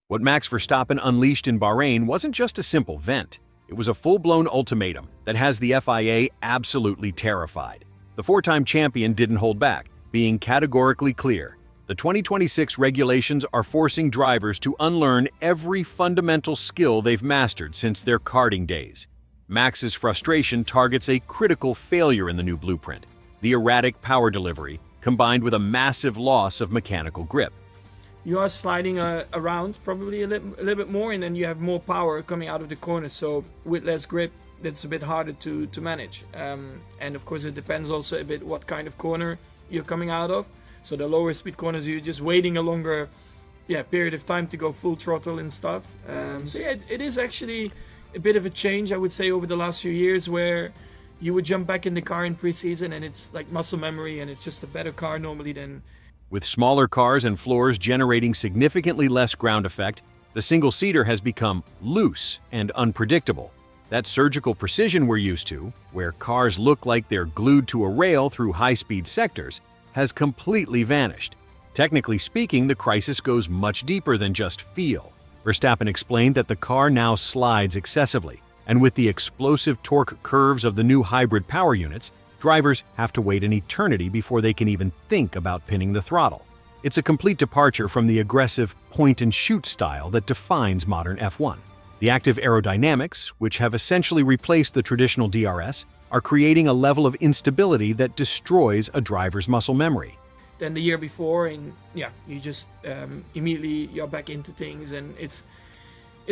What Max Verstappen unleashed in Bahrain wasn't just a simple vent. It was a full-blown ultimatum that has the FIA absolutely terrified. The four-time champion didn't hold back, being categorically clear. The 2026 regulations are forcing drivers to unlearn every fundamental skill they've mastered since their karting days. Max's frustration targets a critical failure in the new blueprint: the erratic power delivery, combined with a massive loss of mechanical grip. You are sliding around probably a little bit more, and then you have more power coming out of the corner. So with less grip, that's a bit harder to manage. And of course, it depends also a bit what kind of corner you're coming out of. So the lower speed corners, you're just waiting a longer period of time to go full throttle and stuff. So yeah, it is actually a bit of a change, I would say, over the last few years, where you would jump back in the car in preseason and it's like muscle memory, and it's just a better car normally than... With smaller cars and floors generating significantly less ground effect, the single-seater has become loose and unpredictable. That surgical precision we're used to, where cars look like they're glued to a rail through high-speed sectors, has completely vanished. Technically speaking, the crisis goes much deeper than just feel. Verstappen explained that the car now slides excessively, and with the explosive torque curves of the new hybrid power units, drivers have to wait an eternity before they can even think about pinning the throttle. It's a complete departure from the aggressive point-and-shoot style that defines modern F1. The active aerodynamics, which have essentially replaced the traditional DRS, are creating a level of instability that destroys a driver's muscle memory. Than the year before, and you just immediately you're back into things, and it's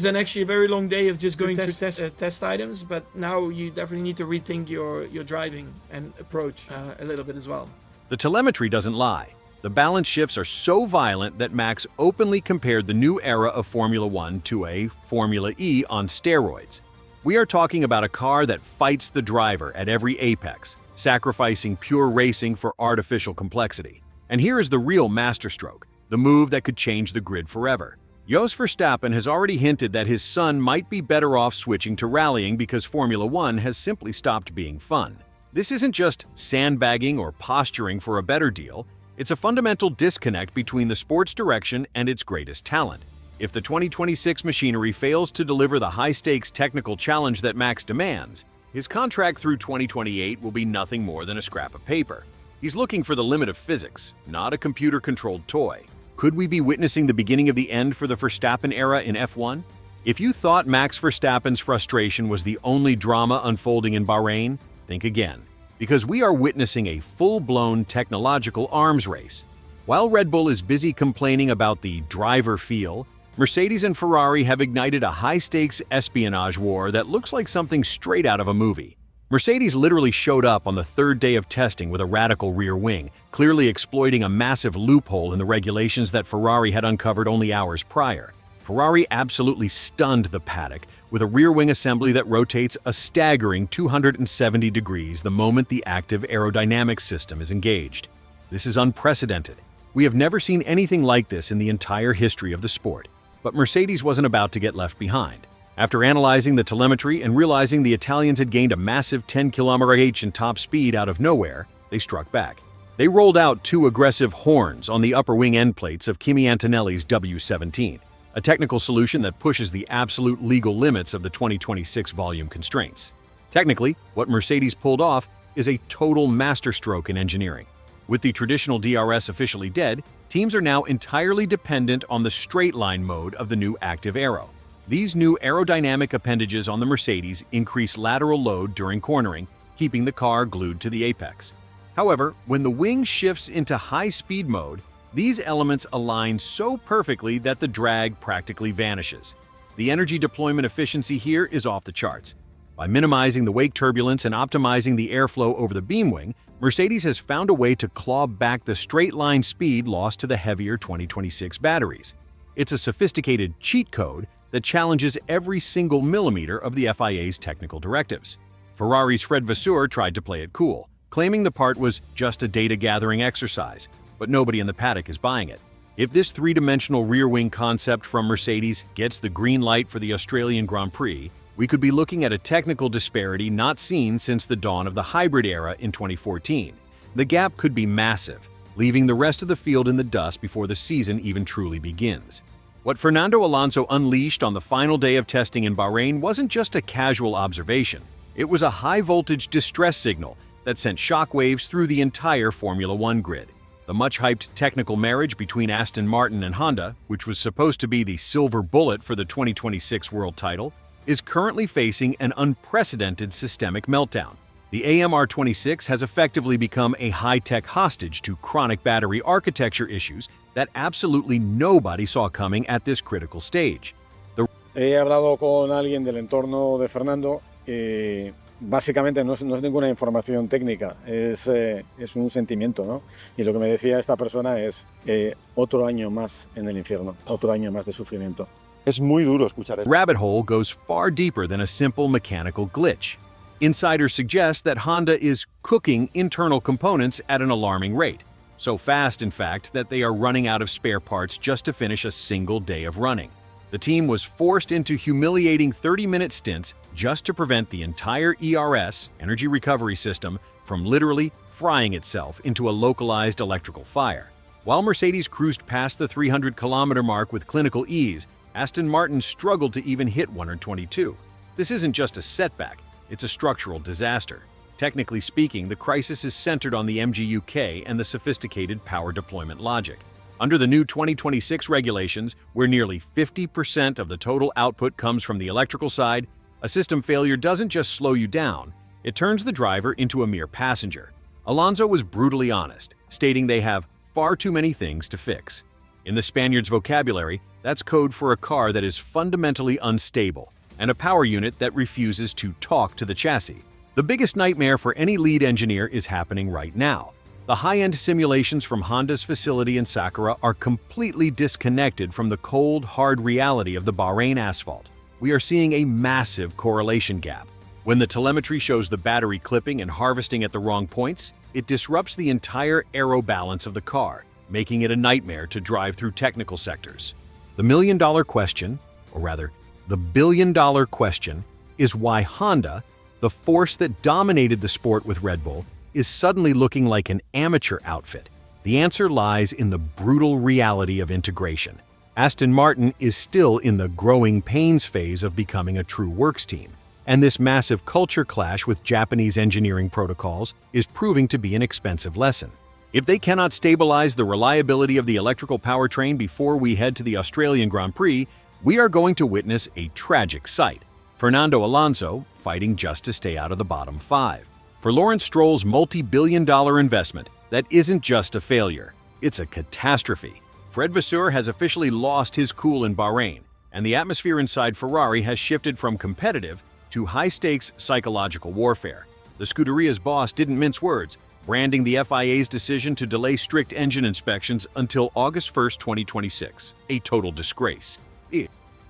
then actually a very long day of just going to test items. But now you definitely need to rethink your driving and approach a little bit as well. The telemetry doesn't lie. The balance shifts are so violent that Max openly compared the new era of Formula One to a Formula E on steroids. We are talking about a car that fights the driver at every apex, sacrificing pure racing for artificial complexity. And here is the real masterstroke, the move that could change the grid forever. Jos Verstappen has already hinted that his son might be better off switching to rallying because Formula One has simply stopped being fun. This isn't just sandbagging or posturing for a better deal, it's a fundamental disconnect between the sport's direction and its greatest talent. If the 2026 machinery fails to deliver the high-stakes technical challenge that Max demands, his contract through 2028 will be nothing more than a scrap of paper. He's looking for the limit of physics, not a computer-controlled toy. Could we be witnessing the beginning of the end for the Verstappen era in F1? If you thought Max Verstappen's frustration was the only drama unfolding in Bahrain, think again, because we are witnessing a full-blown technological arms race. While Red Bull is busy complaining about the driver feel, Mercedes and Ferrari have ignited a high-stakes espionage war that looks like something straight out of a movie. Mercedes literally showed up on the third day of testing with a radical rear wing, clearly exploiting a massive loophole in the regulations that Ferrari had uncovered only hours prior. Ferrari absolutely stunned the paddock with a rear wing assembly that rotates a staggering 270 degrees the moment the active aerodynamics system is engaged. This is unprecedented. We have never seen anything like this in the entire history of the sport. But Mercedes wasn't about to get left behind. After analyzing the telemetry and realizing the Italians had gained a massive 10 km/h in top speed out of nowhere, they struck back. They rolled out two aggressive horns on the upper wing end plates of Kimi Antonelli's W17, a technical solution that pushes the absolute legal limits of the 2026 volume constraints. Technically, what Mercedes pulled off is a total masterstroke in engineering. With the traditional DRS officially dead, teams are now entirely dependent on the straight-line mode of the new active aero. These new aerodynamic appendages on the Mercedes increase lateral load during cornering, keeping the car glued to the apex. However, when the wing shifts into high-speed mode, these elements align so perfectly that the drag practically vanishes. The energy deployment efficiency here is off the charts. By minimizing the wake turbulence and optimizing the airflow over the beam wing, Mercedes has found a way to claw back the straight-line speed lost to the heavier 2026 batteries. It's a sophisticated cheat code that challenges every single millimeter of the FIA's technical directives. Ferrari's Fred Vasseur tried to play it cool, claiming the part was just a data-gathering exercise, but nobody in the paddock is buying it. If this three-dimensional rear-wing concept from Mercedes gets the green light for the Australian Grand Prix, we could be looking at a technical disparity not seen since the dawn of the hybrid era in 2014. The gap could be massive, leaving the rest of the field in the dust before the season even truly begins. What Fernando Alonso unleashed on the final day of testing in Bahrain wasn't just a casual observation. It was a high-voltage distress signal that sent shockwaves through the entire Formula One grid. The much-hyped technical marriage between Aston Martin and Honda, which was supposed to be the silver bullet for the 2026 world title, is currently facing an unprecedented systemic meltdown. The AMR26 has effectively become a high-tech hostage to chronic battery architecture issues that absolutely nobody saw coming at this critical stage. He hablado con alguien del entorno de Fernando. Básicamente no es ninguna información técnica, es un sentimiento, ¿no? Y lo que me decía esta persona es otro año más en el infierno, otro año más de sufrimiento. Es muy duro escuchar eso. The rabbit hole goes far deeper than a simple mechanical glitch. Insiders suggest that Honda is cooking internal components at an alarming rate. So fast, in fact, that they are running out of spare parts just to finish a single day of running. The team was forced into humiliating 30-minute stints just to prevent the entire ERS, energy recovery system, from literally frying itself into a localized electrical fire. While Mercedes cruised past the 300-kilometer mark with clinical ease, Aston Martin struggled to even hit 122. This isn't just a setback, it's a structural disaster. Technically speaking, the crisis is centered on the MGU-K and the sophisticated power deployment logic. Under the new 2026 regulations, where nearly 50% of the total output comes from the electrical side, a system failure doesn't just slow you down, it turns the driver into a mere passenger. Alonso was brutally honest, stating they have far too many things to fix. In the Spaniard's vocabulary, that's code for a car that is fundamentally unstable and a power unit that refuses to talk to the chassis. The biggest nightmare for any lead engineer is happening right now. The high-end simulations from Honda's facility in Sakura are completely disconnected from the cold, hard reality of the Bahrain asphalt. We are seeing a massive correlation gap. When the telemetry shows the battery clipping and harvesting at the wrong points, it disrupts the entire aero balance of the car, making it a nightmare to drive through technical sectors. The million-dollar question, or rather, the billion-dollar question, is why Honda, the force that dominated the sport with Red Bull, is suddenly looking like an amateur outfit. The answer lies in the brutal reality of integration. Aston Martin is still in the growing pains phase of becoming a true works team, and this massive culture clash with Japanese engineering protocols is proving to be an expensive lesson. If they cannot stabilize the reliability of the electrical powertrain before we head to the Australian Grand Prix, we are going to witness a tragic sight. Fernando Alonso fighting just to stay out of the bottom five. For Lawrence Stroll's multi-billion-dollar investment, that isn't just a failure, it's a catastrophe. Fred Vasseur has officially lost his cool in Bahrain, and the atmosphere inside Ferrari has shifted from competitive to high-stakes psychological warfare. The Scuderia's boss didn't mince words, branding the FIA'S decision to delay strict engine inspections until August 1, 2026, a total disgrace.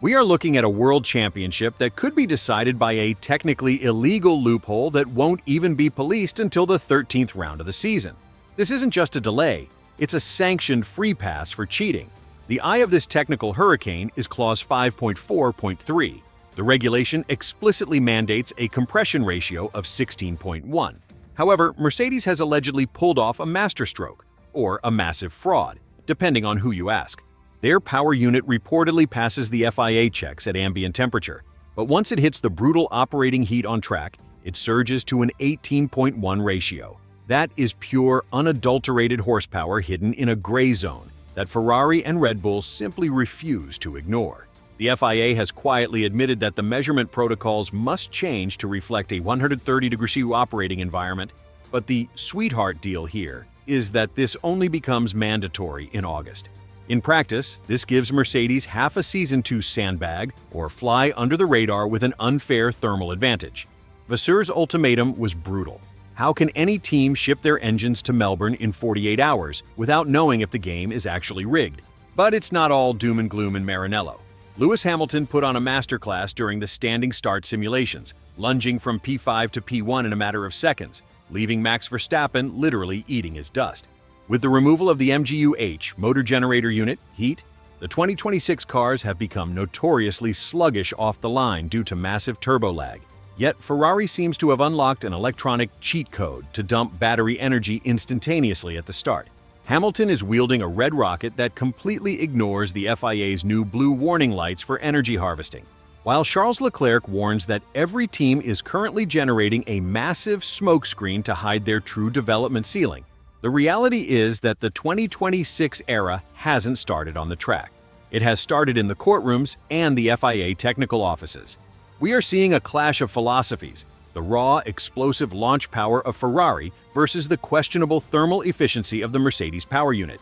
We are looking at a world championship that could be decided by a technically illegal loophole that won't even be policed until the 13th round of the season. This isn't just a delay, it's a sanctioned free pass for cheating. The eye of this technical hurricane is Clause 5.4.3. The regulation explicitly mandates a compression ratio of 16.1. However, Mercedes has allegedly pulled off a masterstroke, or a massive fraud, depending on who you ask. Their power unit reportedly passes the FIA checks at ambient temperature, but once it hits the brutal operating heat on track, it surges to an 18.1 ratio. That is pure, unadulterated horsepower hidden in a gray zone that Ferrari and Red Bull simply refuse to ignore. The FIA has quietly admitted that the measurement protocols must change to reflect a 130-degree operating environment, but the sweetheart deal here is that this only becomes mandatory in August. In practice, this gives Mercedes half a season to sandbag or fly under the radar with an unfair thermal advantage. Vasseur's ultimatum was brutal. How can any team ship their engines to Melbourne in 48 hours without knowing if the game is actually rigged? But it's not all doom and gloom in Maranello. Lewis Hamilton put on a masterclass during the standing start simulations, lunging from P5 to P1 in a matter of seconds, leaving Max Verstappen literally eating his dust. With the removal of the MGU-H motor generator unit, heat, the 2026 cars have become notoriously sluggish off the line due to massive turbo lag. Yet Ferrari seems to have unlocked an electronic cheat code to dump battery energy instantaneously at the start. Hamilton is wielding a red rocket that completely ignores the FIA's new blue warning lights for energy harvesting, while Charles Leclerc warns that every team is currently generating a massive smokescreen to hide their true development ceiling. The reality is that the 2026 era hasn't started on the track. It has started in the courtrooms and the FIA technical offices. We are seeing a clash of philosophies: the raw, explosive launch power of Ferrari versus the questionable thermal efficiency of the Mercedes power unit.